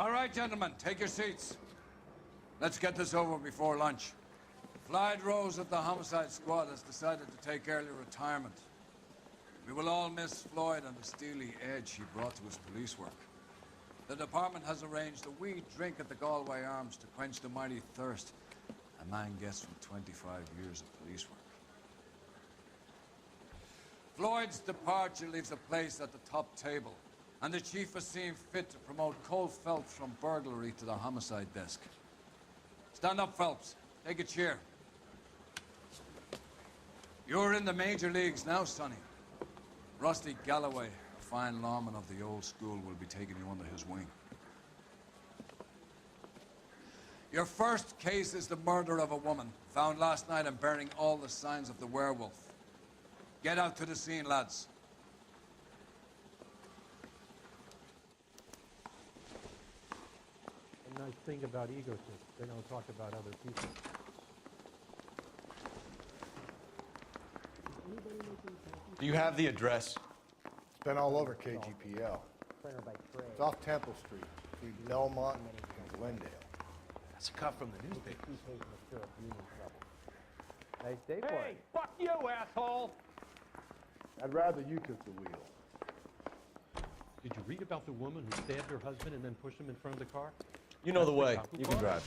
All right, gentlemen, take your seats. Let's get this over before lunch. Clyde Rose of the Homicide Squad has decided to take early retirement. We will all miss Floyd and the steely edge he brought to his police work. The department has arranged a wee drink at the Galway Arms to quench the mighty thirst a man gets from 25 years of police work. Floyd's departure leaves a place at the top table, and the chief has seen fit to promote Cole Phelps from burglary to the homicide desk. Stand up, Phelps. Take a chair. You're in the major leagues now, Sonny. Rusty Galloway, a fine lawman of the old school, will be taking you under his wing. Your first case is the murder of a woman, found last night and bearing all the signs of the werewolf. Get out to the scene, lads. A nice thing about egotists, they don't talk about other people. Do you have the address? It's been all over KGPL. It's off Temple Street, between Belmont and Glendale. That's a cut from the newspaper. Nice day for Hey, it. fuck you, asshole! I'd rather you took the wheel. Did you read about the woman who stabbed her husband and then pushed him in front of the car? You know the way. That's the You can car? drive.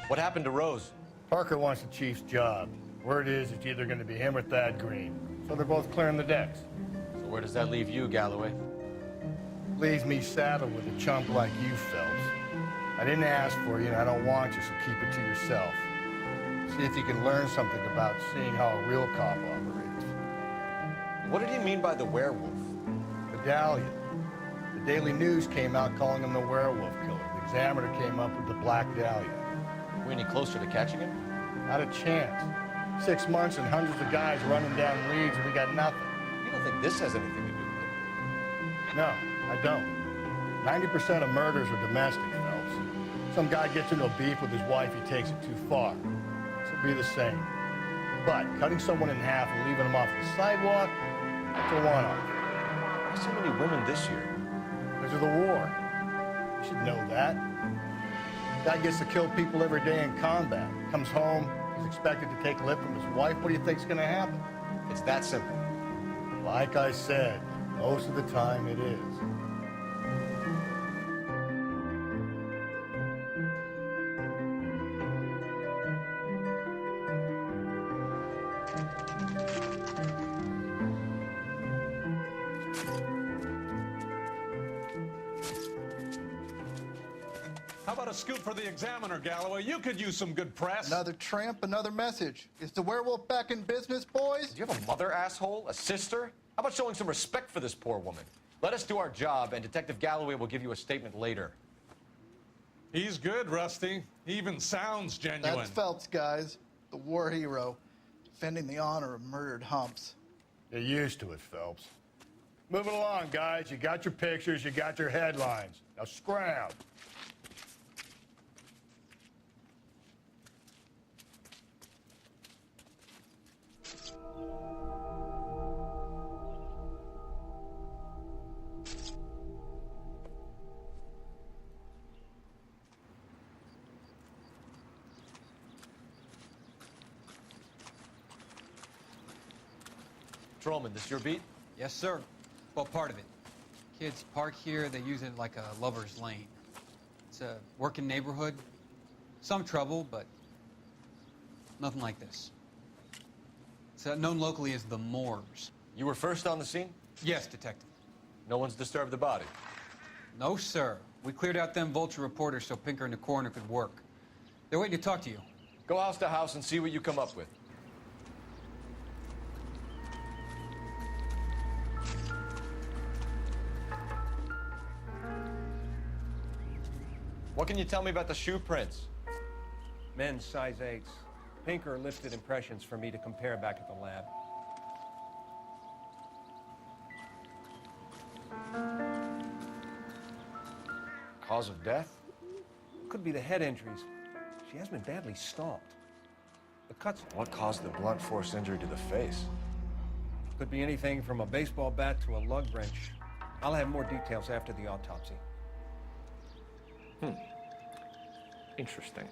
What happened to Rose? Parker wants the chief's job. Word is it's either going to be him or Thad Green. So they're both clearing the decks. So where does that leave you, Galloway? Leaves me saddled with a chump like you, Phelps. I didn't ask for you, and I don't want you, so keep it to yourself. See if you can learn something about seeing how a real cop operates. What did he mean by the werewolf? Medallion. The Daily News came out calling him the werewolf killer. The Examiner came up with the Black Dahlia. Are we any closer to catching him? Not a chance. 6 months and hundreds of guys running down leads, and we got nothing. You don't think this has anything to do with it? No, I don't. 90% of murders are domestic, Phelps. Some guy gets into a beef with his wife, he takes it too far. This will be the same. But cutting someone in half and leaving them off the sidewalk, that's a one-off. Why so many women this year? Because of the war. You should know that. Guy gets to kill people every day in combat. Comes home, he's expected to take lip from his wife. What do you think's gonna happen? It's that simple. Like I said, most of the time it is. How about a scoop for the Examiner, Galloway? You could use some good press. Another tramp, another message. Is the werewolf back in business, boys? Do you have a mother, asshole? A sister? How about showing some respect for this poor woman? Let us do our job, and Detective Galloway will give you a statement later. He's good, Rusty. He even sounds genuine. That's Phelps, guys. The war hero. Defending the honor of murdered humps. You're used to it, Phelps. Moving along, guys. You got your pictures, you got your headlines. Now scram. Patrolman, this your beat? Yes, sir. Well, part of it. Kids park here, they use it like a lover's lane. It's a working neighborhood. Some trouble, but nothing like this. It's known locally as the Moors. You were first on the scene? Yes, detective. No one's disturbed the body? No, sir. We cleared out them vulture reporters so Pinker and the coroner could work. They're waiting to talk to you. Go house to house and see what you come up with. What can you tell me about the shoe prints? Men's size 8s. Pinker lifted impressions for me to compare back at the lab. Cause of death? Could be the head injuries. She has been badly stomped. The cuts What caused the blunt force injury to the face? could be anything from a baseball bat to a lug wrench. I'll have more details after the autopsy. Interesting.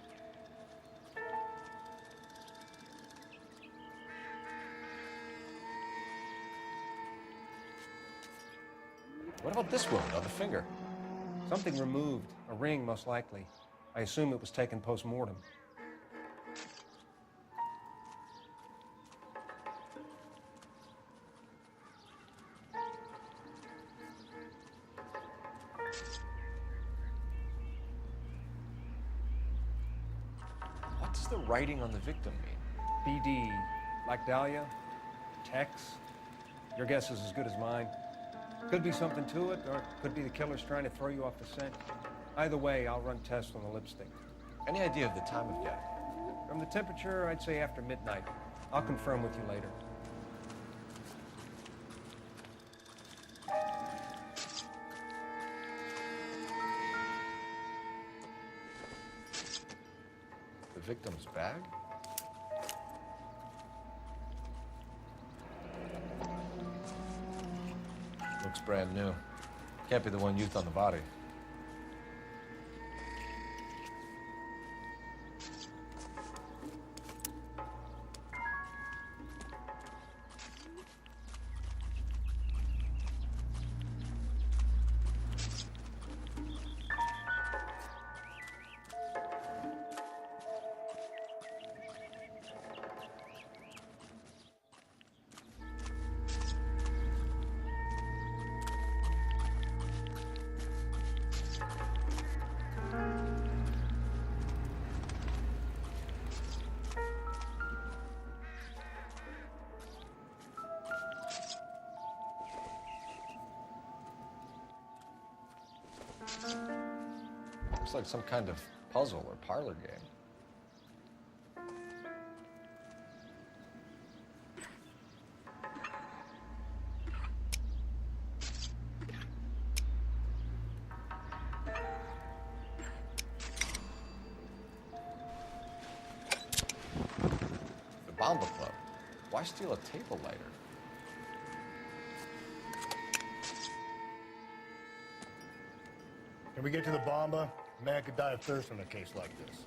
What about this wound on the finger? Something removed. A ring, most likely. I assume it was taken post-mortem. What does the writing on the victim mean? BD, like Dahlia? Tex? Your guess is as good as mine. Could be something to it, or it could be the killer's trying to throw you off the scent. Either way, I'll run tests on the lipstick. Any idea of the time of death? From the temperature, I'd say after midnight. I'll confirm with you later. The victim's bag? Looks brand new. Can't be the one used on the body. Looks like some kind of puzzle or parlor game. The Bomba Club. Why steal a table lighter? Can we get to the Bomba? A man could die of thirst in a case like this.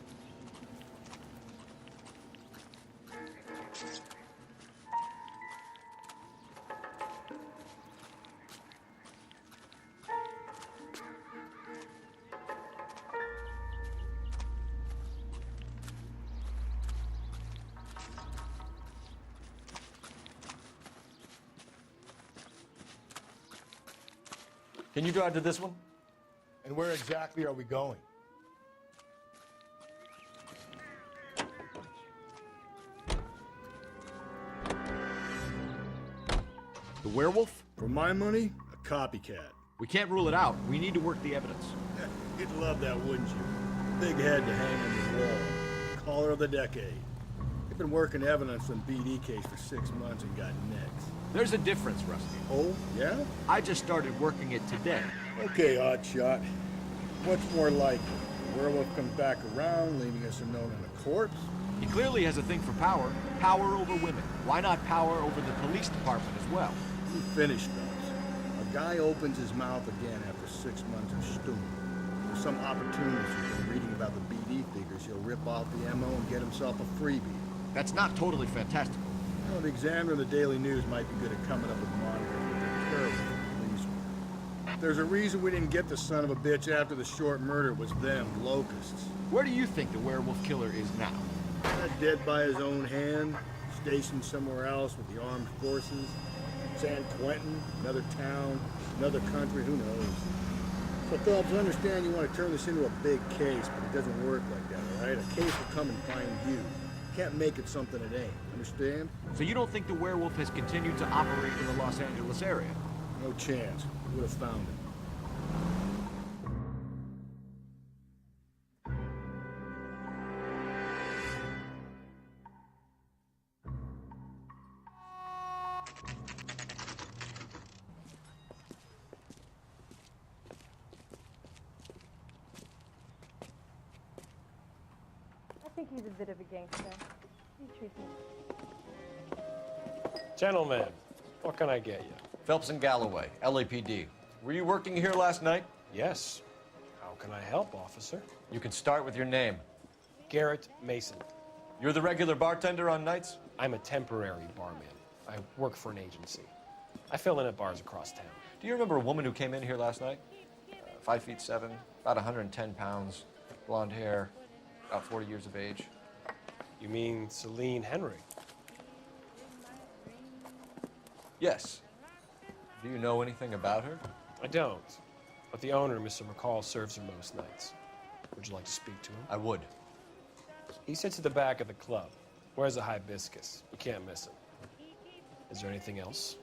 Can you drive to this one? And where exactly are we going? The werewolf? For my money, a copycat. We can't rule it out. We need to work the evidence. You'd love that, wouldn't you? Big head to hang on the wall. Caller of the decade. You've been working evidence on BD case for 6 months and got nicks. There's a difference, Rusty. Oh, yeah? I just started working it today. Okay, hotshot. What's more likely? The werewolf comes back around, leaving us a note on a corpse? He clearly has a thing for power. Power over women. Why not power over the police department as well? He finished us. A guy opens his mouth again after 6 months of stewing. There's some opportunist who's been reading about the BD figures. He'll rip off the MO and get himself a freebie. That's not totally fantastical. You know, the Examiner and the Daily News might be good at coming up with monikers, but they're terrible for police work. There's a reason we didn't get the son of a bitch after the short murder. It was them, locusts. Where do you think the werewolf killer is now? Not dead by his own hand, stationed somewhere else with the armed forces. San Quentin, another town, another country, who knows? So, Phillips, I understand you want to turn this into a big case, but it doesn't work like that, all right? A case will come and find you. Can't make it something it ain't, understand? So you don't think the werewolf has continued to operate in the Los Angeles area? No chance. We would have found him. I think he's a bit of a gangster. He treats me. Gentlemen, what can I get you? Phelps and Galloway, LAPD. Were you working here last night? Yes. How can I help, officer? You can start with your name. Garrett Mason. You're the regular bartender on nights? I'm a temporary barman. I work for an agency. I fill in at bars across town. Do you remember a woman who came in here last night? 5'7", about 110 pounds, blonde hair, about 40 years of age. You mean Celine Henry? Yes. Do you know anything about her? I don't. But the owner, Mr. McCall, serves her most nights. Would you like to speak to him? I would. He sits at the back of the club. Wears a hibiscus. You can't miss him. Is there anything else?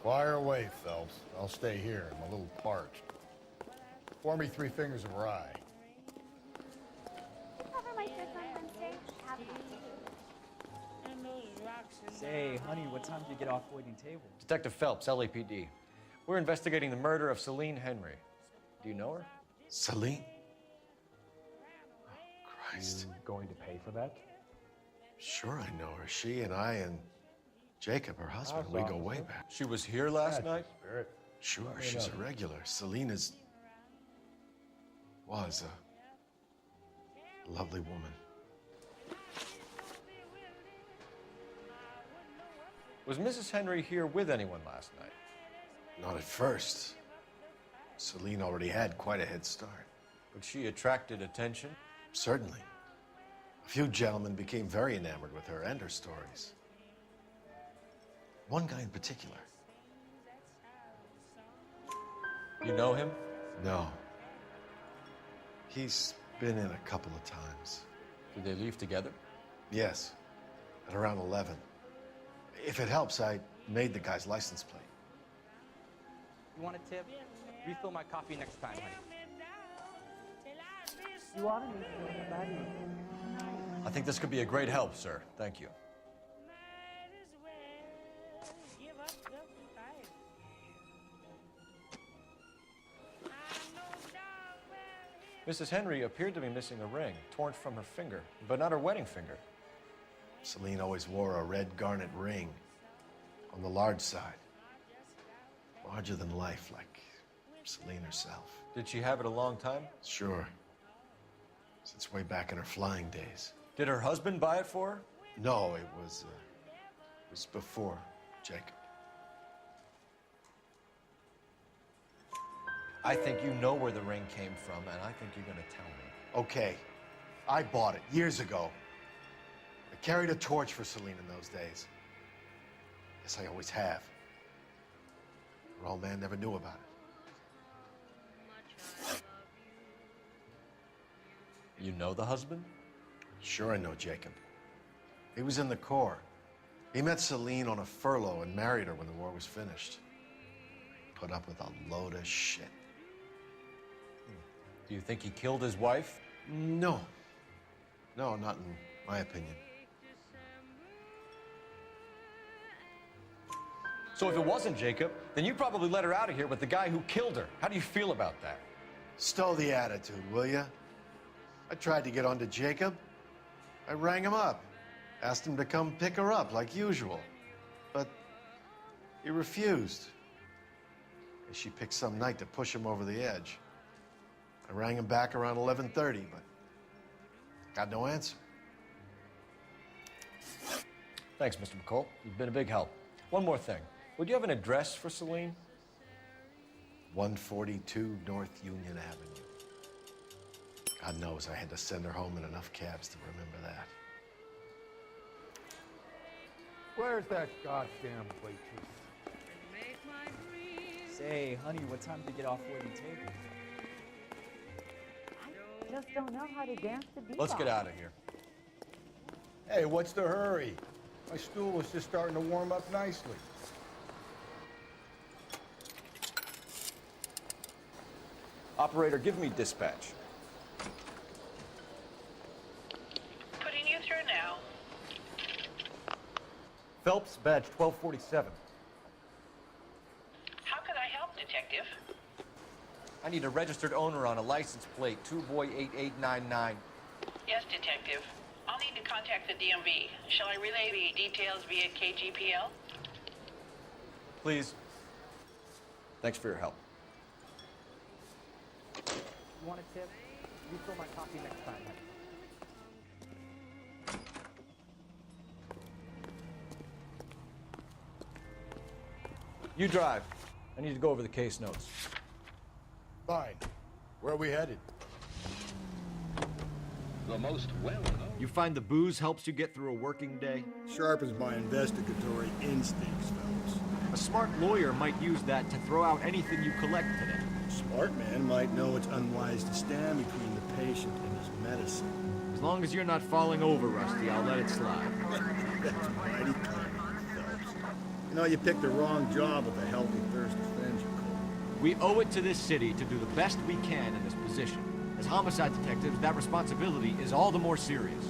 Fire away, Phelps. I'll stay here. I'm a little parched. Pour me 3 fingers of rye. Cover my shift on Wednesday. Have fun. Say, honey, what time do you get off waiting table? Detective Phelps, LAPD. We're investigating the murder of Celine Henry. Do you know her? Celine? Oh, Christ. You going to pay for that? Sure I know her. She and I and Jacob, her husband, we go way back. She was here last night? Spirit. Sure, she's a regular. Celine was a lovely woman. Was Mrs. Henry here with anyone last night? Not at first. Celine already had quite a head start. But she attracted attention? Certainly. A few gentlemen became very enamored with her and her stories. One guy in particular. You know him? No. He's been in a couple of times. Did they leave together? Yes, at around 11. If it helps, I made the guy's license plate. You want a tip? Refill my coffee next time, honey. You ought to meet somebody. I think this could be a great help, sir. Thank you. Mrs. Henry appeared to be missing a ring, torn from her finger, but not her wedding finger. Celine always wore a red garnet ring on the large side. Larger than life, like Celine herself. Did she have it a long time? Sure. Since way back in her flying days. Did her husband buy it for her? No, it was before Jacob. I think you know where the ring came from, and I think you're going to tell me. Okay, I bought it years ago. I carried a torch for Celine in those days. Guess I always have. Her old man never knew about it. You know the husband? Sure I know Jacob. He was in the Corps. He met Celine on a furlough and married her when the war was finished. Put up with a load of shit. Do you think he killed his wife? No. No, not in my opinion. So if it wasn't Jacob, then you probably let her out of here with the guy who killed her. How do you feel about that? Stow the attitude, will ya? I tried to get onto Jacob. I rang him up, asked him to come pick her up like usual. But he refused. She picked some night to push him over the edge. I rang him back around 11:30, but got no answer. Thanks, Mr. McCall. You've been a big help. One more thing. Would you have an address for Celine? 142 North Union Avenue. God knows I had to send her home in enough cabs to remember that. Where's that goddamn waitress? Say, honey, what time do you get off waiting table? I just don't know how to dance the bebop. Let's get out of here. Hey, what's the hurry? My stool was just starting to warm up nicely. Operator, give me dispatch. Putting you through now. Phelps, badge 1247. How can I help, Detective? I need a registered owner on a license plate, 2boy8899. Yes, Detective. I'll need to contact the DMV. Shall I relay the details via KGPL? Please. Thanks for your help. You want a tip? Refill my coffee next time, honey. You drive. I need to go over the case notes. Fine. Where are we headed? The most well-known. You find the booze helps you get through a working day? Sharpens my investigatory instincts, fellas. A smart lawyer might use that to throw out anything you collect today. A smart man might know it's unwise to stand between the patient and his medicine. As long as you're not falling over, Rusty, I'll let it slide. That's mighty kind, Phelps. You know, you picked the wrong job with a healthy thirst to fend you, Cole. We owe it to this city to do the best we can in this position. As homicide detectives, that responsibility is all the more serious.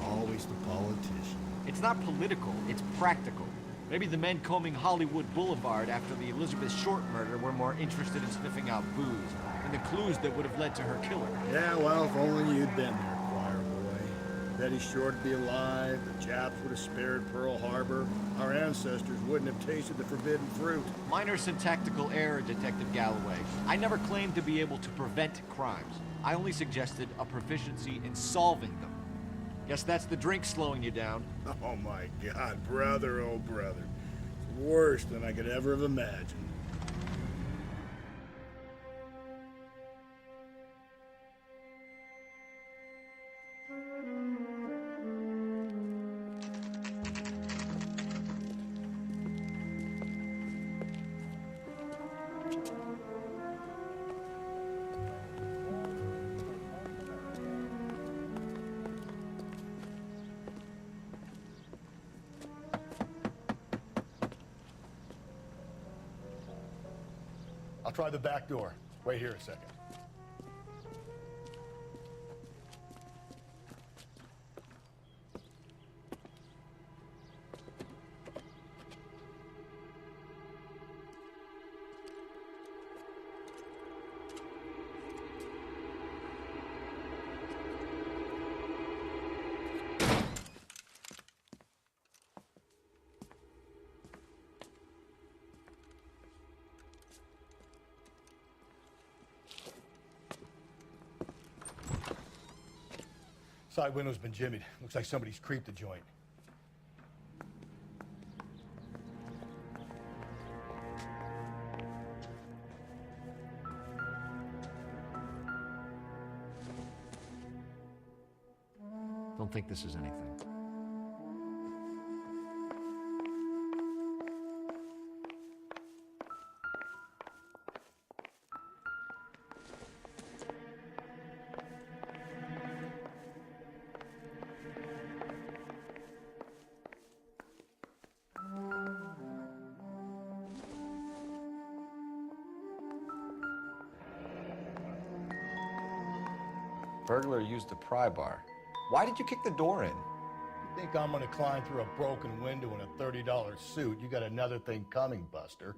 Always the politician. It's not political, it's practical. Maybe the men combing Hollywood Boulevard after the Elizabeth Short murder were more interested in sniffing out booze than the clues that would have led to her killing. Yeah, well, if only you'd been there, choir boy. Betty Short would be alive, the Japs would have spared Pearl Harbor, our ancestors wouldn't have tasted the forbidden fruit. Minor syntactical error, Detective Galloway. I never claimed to be able to prevent crimes. I only suggested a proficiency in solving them. Guess that's the drink slowing you down. Oh my God, brother, oh brother. It's worse than I could ever have imagined. I'll try the back door. Wait here a second. Side window's been jimmied. Looks like somebody's creeped the joint. Don't think this is anything. Burglar used the pry bar. Why did you kick the door in? You think I'm gonna climb through a broken window in a $30 suit? You got another thing coming, Buster.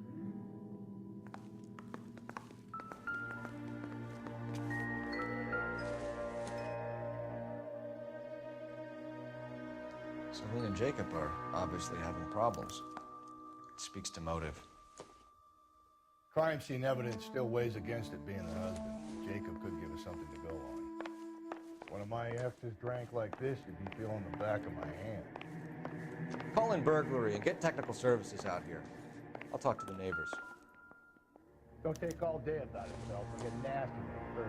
Serene and Jacob are obviously having problems. It speaks to motive. Crime scene evidence still weighs against it being her husband. Jacob could give us something to go on. One of my exes drank like this, you'd be feeling the back of my hand. Call in burglary and get technical services out here. I'll talk to the neighbors. Don't take all day about it, Phelps. I'll get nasty with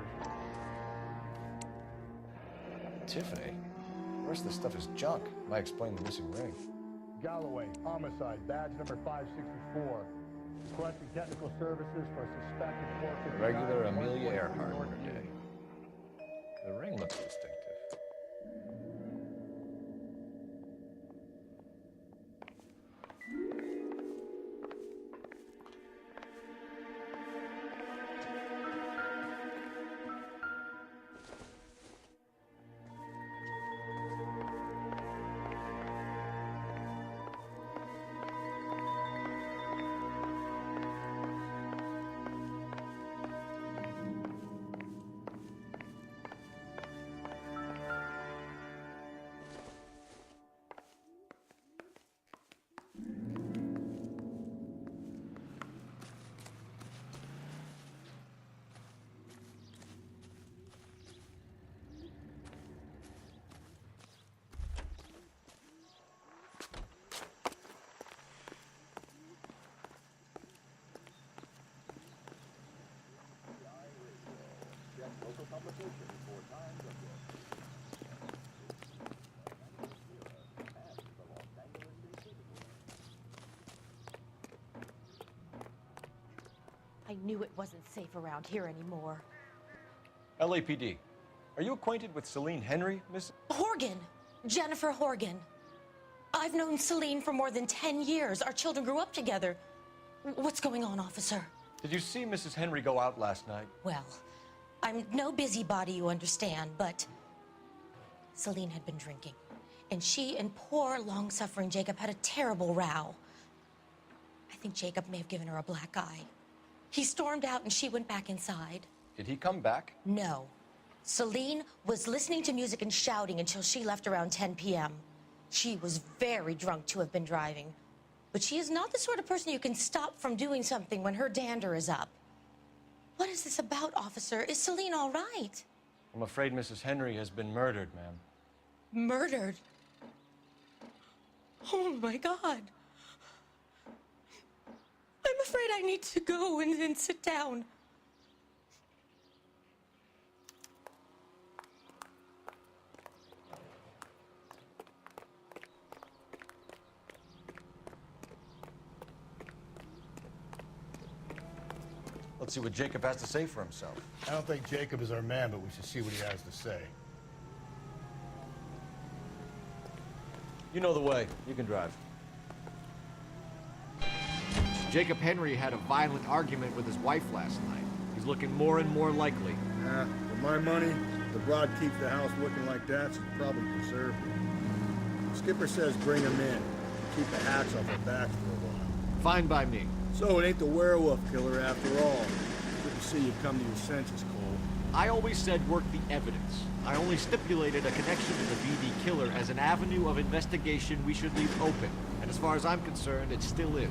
thirst. Tiffany? The rest of this stuff is junk. Might explain the missing ring. Galloway, homicide, badge number 564. Requesting technical services for a suspected portrait. Regular Amelia Earhart murder day. The ring looks distinctive. I knew it wasn't safe around here anymore. LAPD. Are you acquainted with Celine Henry, Miss? Horgan! Jennifer Horgan. I've known Celine for more than 10 years. Our children grew up together. What's going on, officer? Did you see Mrs. Henry go out last night? Well, I'm no busybody, you understand, but Celine had been drinking. And she and poor, long-suffering Jacob had a terrible row. I think Jacob may have given her a black eye. He stormed out and she went back inside. Did he come back? No. Celine was listening to music and shouting until she left around 10 p.m. She was very drunk to have been driving. But she is not the sort of person you can stop from doing something when her dander is up. What is this about, officer? Is Celine all right? I'm afraid Mrs. Henry has been murdered, ma'am. Murdered? Oh, my God. I'm afraid I need to go and sit down. Let's see what Jacob has to say for himself. I don't think Jacob is our man, but we should see what he has to say. You know the way. You can drive. Jacob Henry had a violent argument with his wife last night. He's looking more and more likely. For my money, the broad keeps the house looking like that, so the problem preserved. Skipper says bring him in. Keep the hats off our backs for a while. Fine by me. So it ain't the werewolf killer after all. Good to see you come to your senses, Cole. I always said work the evidence. I only stipulated a connection to the VD killer as an avenue of investigation we should leave open. And as far as I'm concerned, it still is.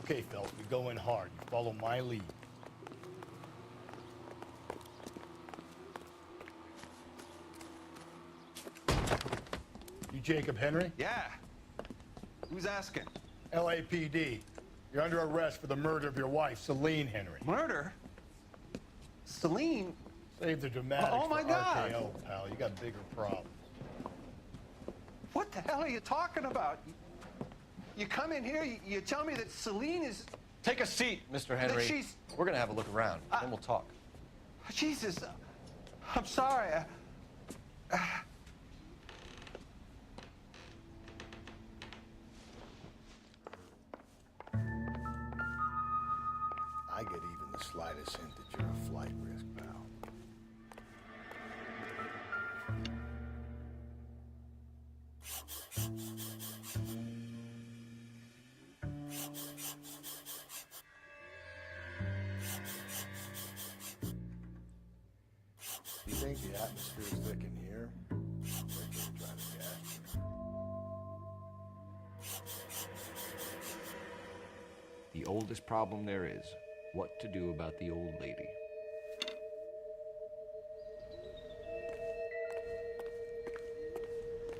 Okay, fellas, we go in hard. You follow my lead. You Jacob Henry? Yeah. Who's asking? LAPD. You're under arrest for the murder of your wife, Celine Henry. Murder? Celine? Save the dramatics Oh, my for God. RKO, pal. You got bigger problems. What the hell are you talking about? You come in here, you tell me that Celine is... Take a seat, Mr. Henry. she's- We're gonna have a look around, then we'll talk. Jesus, I'm sorry. I get even the slightest hint that you're a flight risk, pal. You think the atmosphere's thick in here? They're just trying to gas you. The oldest problem there is, what to do about the old lady.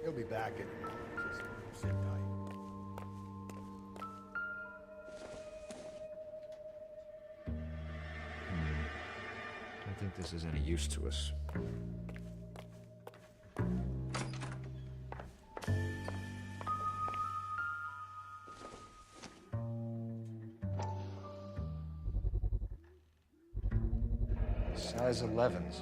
He'll be back in a moment. Just sit tight. I don't think this is any use to us. Size 11s.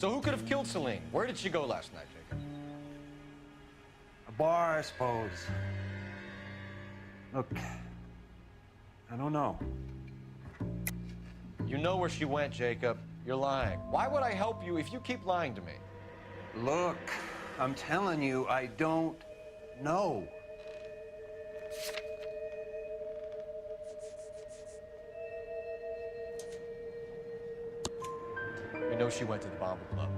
So who could have killed Celine? Where did she go last night, Jacob? A bar, I suppose. Look, I don't know. You know where she went, Jacob. You're lying. Why would I help you if you keep lying to me? Look, I'm telling you, I don't know. You know she went to the Bomber Club.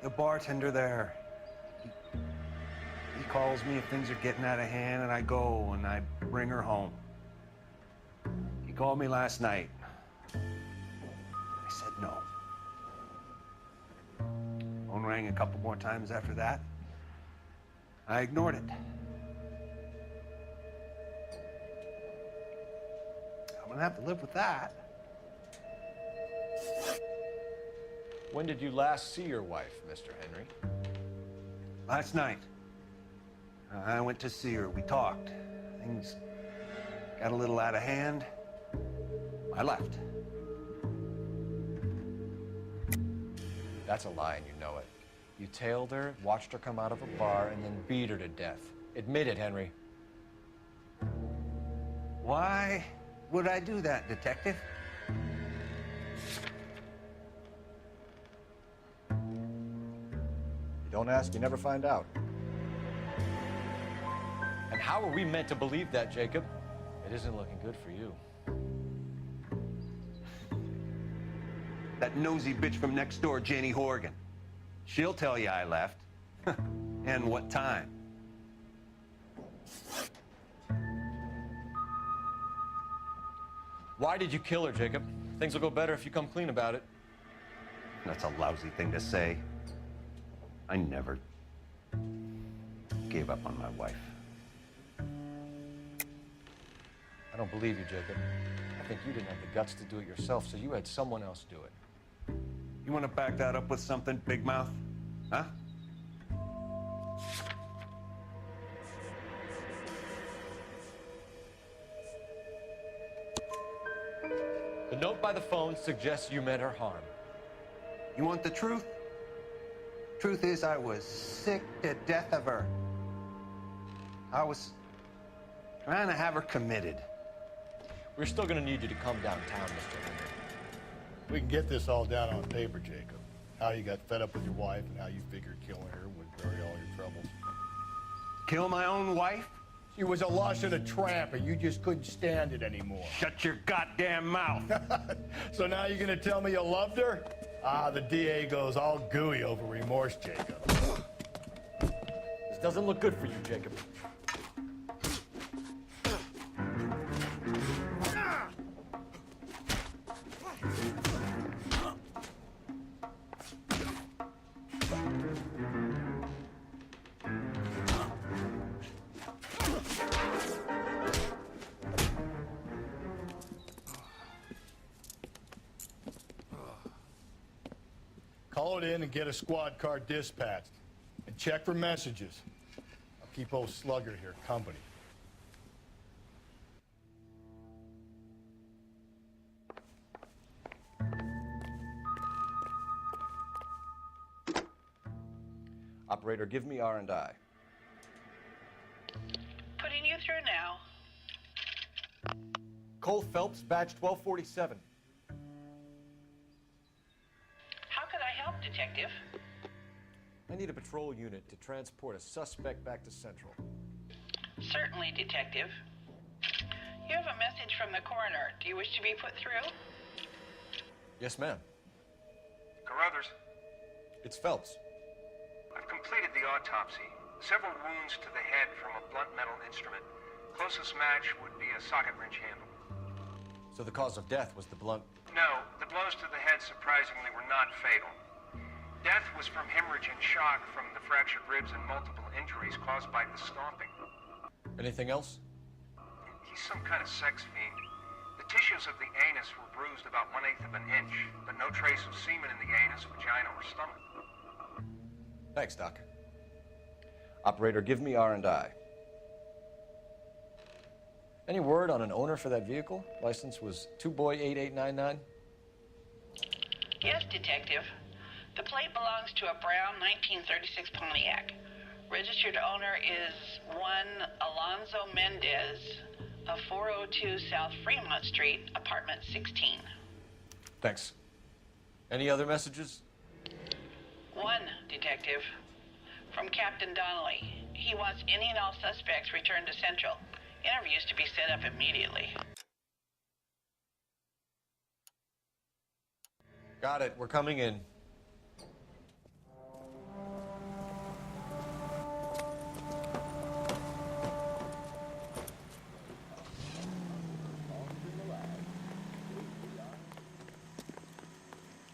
The bartender there, he calls me if things are getting out of hand, and I go and I bring her home. He called me last night. I said no. Phone rang a couple more times after that. I ignored it. I'm gonna have to live with that. When did you last see your wife, Mr. Henry? Last night. I went to see her. We talked. Things got a little out of hand. I left. That's a lie, and you know it. You tailed her, watched her come out of a bar, and then beat her to death. Admit it, Henry. Why would I do that, Detective? You don't ask, you never find out. And how are we meant to believe that, Jacob? It isn't looking good for you. That nosy bitch from next door, Jenny Horgan. She'll tell you I left. And what time. Why did you kill her, Jacob? Things will go better if you come clean about it. That's a lousy thing to say. I never gave up on my wife. I don't believe you, Jacob. I think you didn't have the guts to do it yourself, so you had someone else do it. You want to back that up with something, Big Mouth? Huh? The note by the phone suggests you meant her harm. You want the truth? Truth is, I was sick to death of her. I was trying to have her committed. We're still going to need you to come downtown, Mr. Henry. We can get this all down on paper, Jacob. How you got fed up with your wife and how you figured killing her would bury all your troubles. Kill my own wife? She was a lush and a tramp, and you just couldn't stand it anymore. Shut your goddamn mouth. So now you're gonna tell me you loved her? Ah, the DA goes all gooey over remorse, Jacob. This doesn't look good for you, Jacob. Call it in and get a squad car dispatched. And check for messages. I'll keep old Slugger here company. Operator, give me R&I. Putting you through now. Cole Phelps, badge 1247. How could I help, Detective? I need a patrol unit to transport a suspect back to Central. Certainly, Detective. You have a message from the coroner. Do you wish to be put through? Yes, ma'am. Carruthers, It's Phelps. I've completed the autopsy. Several wounds to the head from a blunt metal instrument. Closest match would be a socket wrench handle. So the cause of death was the blunt... No, the blows to the head surprisingly were not fatal. Death was from hemorrhage and shock from the fractured ribs and multiple injuries caused by the stomping. Anything else? He's some kind of sex fiend. The tissues of the anus were bruised about 1/8 of an inch, but no trace of semen in the anus, vagina, or stomach. Thanks, Doc. Operator, give me R&I. Any word on an owner for that vehicle? License was 2boy8899. Yes, Detective. The plate belongs to a brown 1936 Pontiac. Registered owner is one Alonzo Mendez of 402 South Fremont Street, apartment 16. Thanks. Any other messages? One, Detective. From Captain Donnelly. He wants any and all suspects returned to Central. Interviews to be set up immediately. Got it. We're coming in.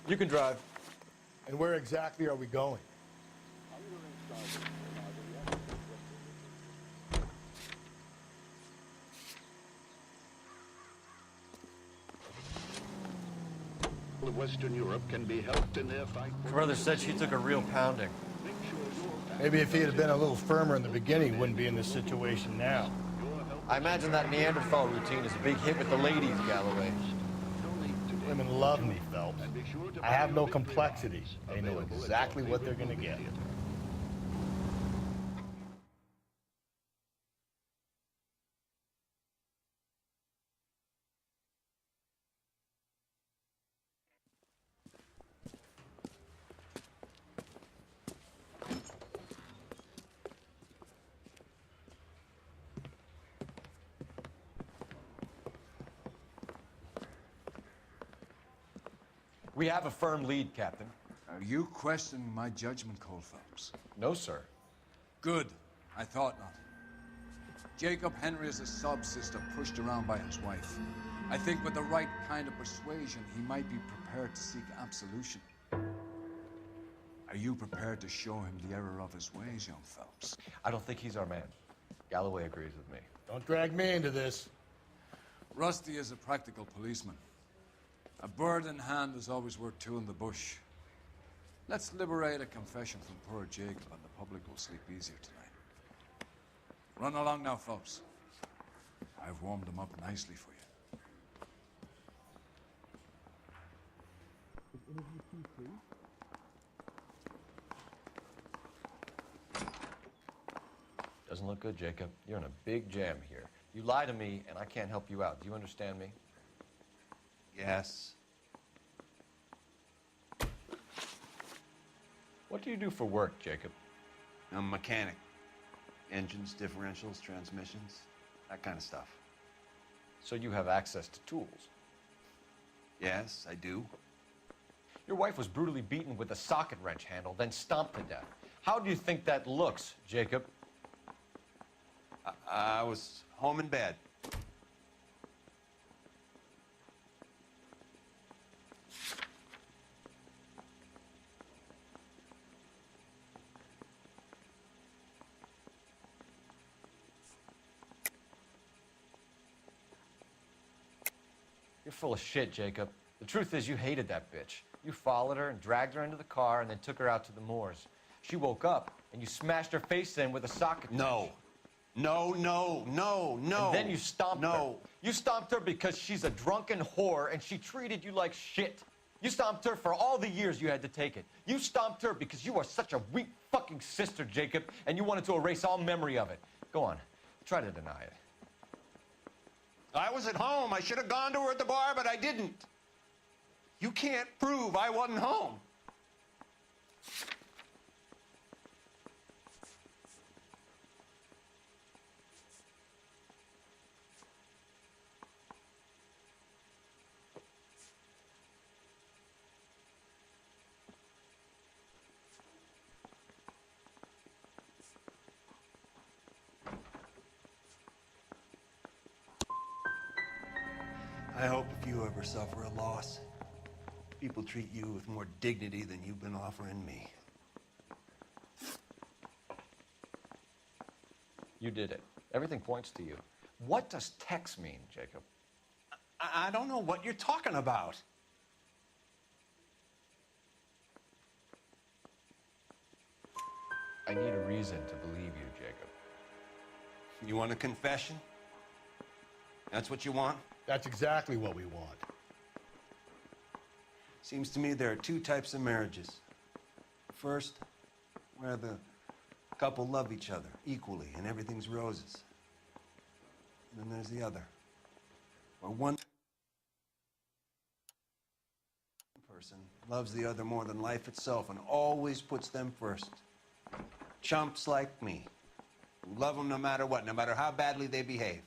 You can drive. And where exactly are we going? Of Western Europe can be helped in their fight. Her brother said she took a real pounding. Maybe if he had been a little firmer in the beginning, he wouldn't be in this situation now. I imagine that Neanderthal routine is a big hit with the ladies, Galloway. Women love me, Phelps. I have no complexity. They know exactly what they're going to get. We have a firm lead, Captain. Are you questioning my judgment, Cole Phelps? No, sir. Good. I thought not. Jacob Henry is a sob-sister pushed around by his wife. I think with the right kind of persuasion, he might be prepared to seek absolution. Are you prepared to show him the error of his ways, young Phelps? I don't think he's our man. Galloway agrees with me. Don't drag me into this. Rusty is a practical policeman. A bird in hand is always worth two in the bush. Let's liberate a confession from poor Jacob, and the public will sleep easier tonight. Run along now, Phelps. I've warmed them up nicely for you. Doesn't look good, Jacob. You're in a big jam here. You lie to me, and I can't help you out. Do you understand me? Yes. What do you do for work, Jacob? I'm a mechanic. Engines, differentials, transmissions, that kind of stuff. So you have access to tools? Yes, I do. Your wife was brutally beaten with a socket wrench handle, then stomped to death. How do you think that looks, Jacob? I was home in bed. You're full of shit, Jacob. The truth is you hated that bitch. You followed her and dragged her into the car and then took her out to the moors. She woke up and you smashed her face in with a socket wrench. No. No. And then you stomped her. You stomped her because she's a drunken whore and she treated you like shit. You stomped her for all the years you had to take it. You stomped her because you are such a weak fucking sister, Jacob, and you wanted to erase all memory of it. Go on. Try to deny it. I was at home. I should have gone to her at the bar, but I didn't. You can't prove I wasn't home. I hope if you ever suffer a loss, people treat you with more dignity than you've been offering me. You did it. Everything points to you. What does Tex mean, Jacob? I don't know what you're talking about. I need a reason to believe you, Jacob. You want a confession? That's what you want? That's exactly what we want. Seems to me there are two types of marriages. First, where the couple love each other equally and everything's roses. And then there's the other, where one person loves the other more than life itself and always puts them first. Chumps like me, who love them no matter what, no matter how badly they behave.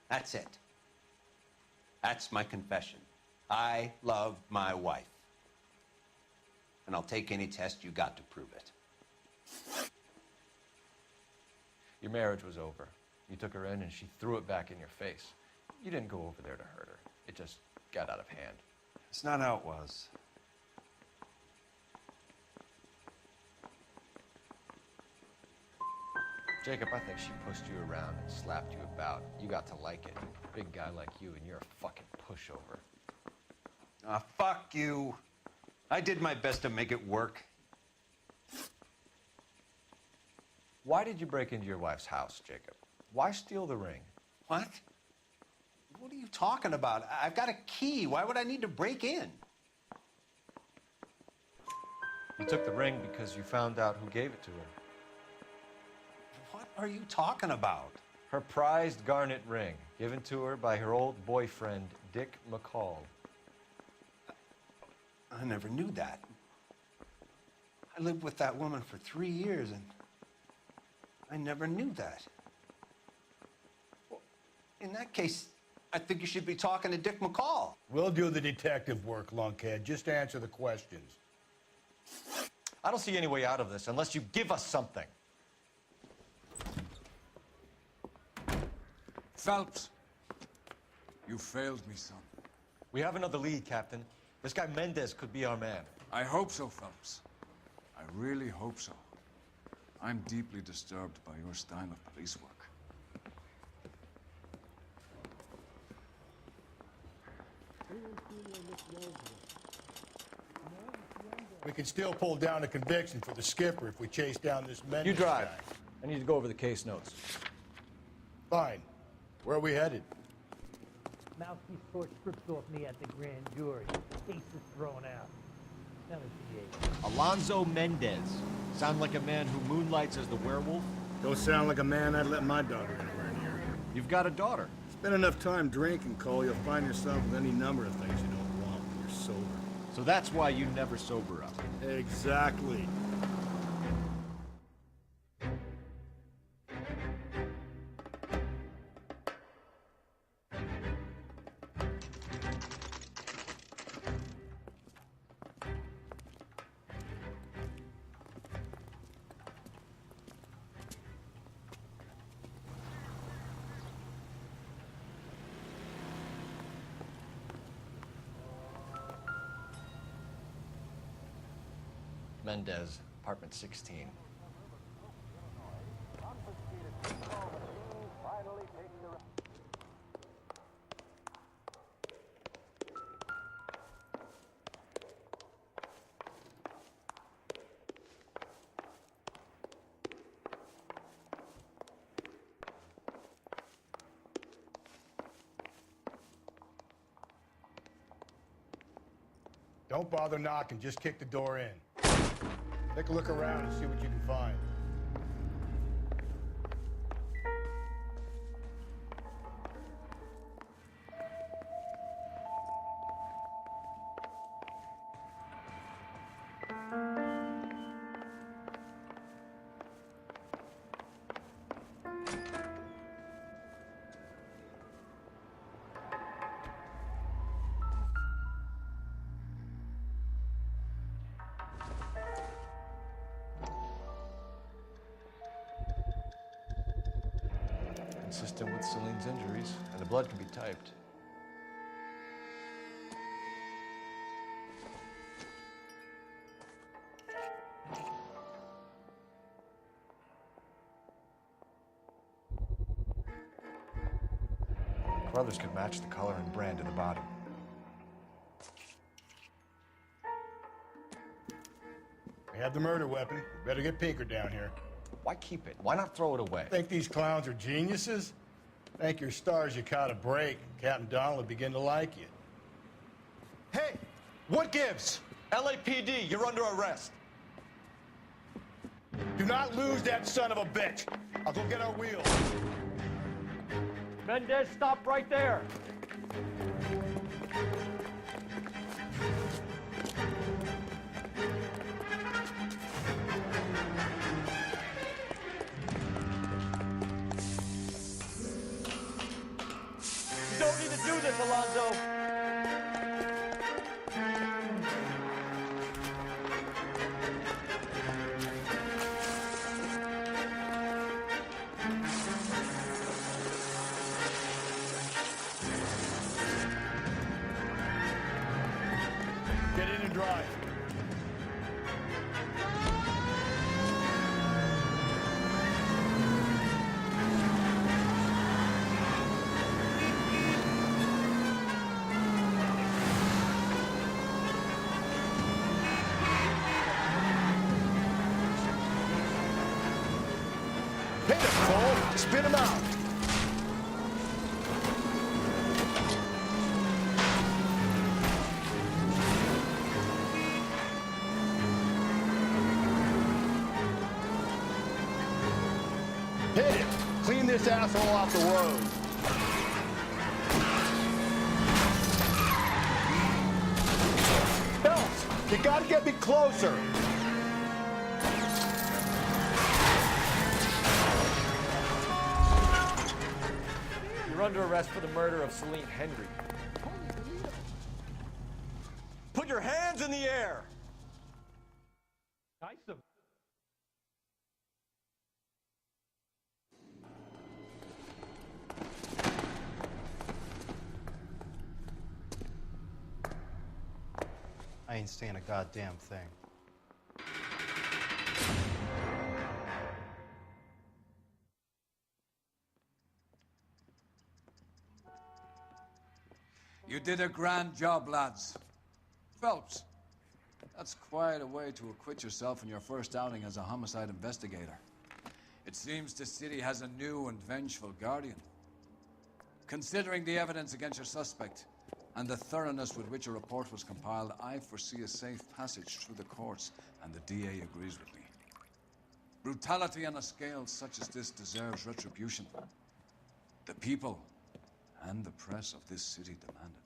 That's it. That's my confession. I love my wife. And I'll take any test you got to prove it. Your marriage was over. You took her in and she threw it back in your face. You didn't go over there to hurt her. It just got out of hand. It's not how it was. Jacob, I think she pushed you around and slapped you about. You got to like it. Big guy like you, and you're a fucking pushover. Ah, fuck you. I did my best to make it work. Why did you break into your wife's house, Jacob? Why steal the ring? What? What are you talking about? I've got a key. Why would I need to break in? You took the ring because you found out who gave it to her. What are you talking about? Her prized garnet ring, given to her by her old boyfriend, Dick McCall. I never knew that. I lived with that woman for 3 years, and I never knew that. Well, in that case, I think you should be talking to Dick McCall. We'll do the detective work, lunkhead. Just answer the questions. I don't see any way out of this unless you give us something. Phelps, you failed me, son. We have another lead, Captain. This guy Mendez could be our man. I hope so, Phelps. I really hope so. I'm deeply disturbed by your style of police work. We can still pull down a conviction for the skipper if we chase down this Mendez You drive. guy. I need to go over the case notes. Fine. Where are we headed? Mouthpiece sort strips off me at the grand jury. Case is thrown out. Now it's the Alonzo Mendez. Sound like a man who moonlights as the werewolf? Don't sound like a man I'd let my daughter anywhere near. You've got a daughter. Spend enough time drinking, Cole, you'll find yourself with any number of things you don't want when you're sober. So that's why you never sober up. Exactly. Mendez, apartment 16. Don't bother knocking, just kick the door in. Take a look around and see what you can find. Consistent with Celine's injuries, and the blood can be typed. Brothers could match the color and brand of the body. We have the murder weapon. We better get Pinker down here. Why keep it? Why not throw it away? Think these clowns are geniuses? Thank your stars you caught a break. Captain Donald will begin to like you. Hey, what gives? LAPD, you're under arrest. Do not lose that son of a bitch. I'll go get our wheels. Mendez, stop right there. You don't need to do this, Alonzo. Get in and drive. Hit him, Cole. Spin him out. Hit him. Clean this asshole off the road. Phelps, you gotta get me closer. You're under arrest for the murder of Celine Henry. Put your hands in the air! Tyson. I ain't saying a goddamn thing. You did a grand job, lads. Phelps, that's quite a way to acquit yourself in your first outing as a homicide investigator. It seems the city has a new and vengeful guardian. Considering the evidence against your suspect and the thoroughness with which a report was compiled, I foresee a safe passage through the courts, and the DA agrees with me. Brutality on a scale such as this deserves retribution. The people and the press of this city demand it.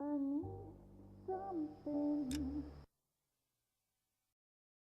I need something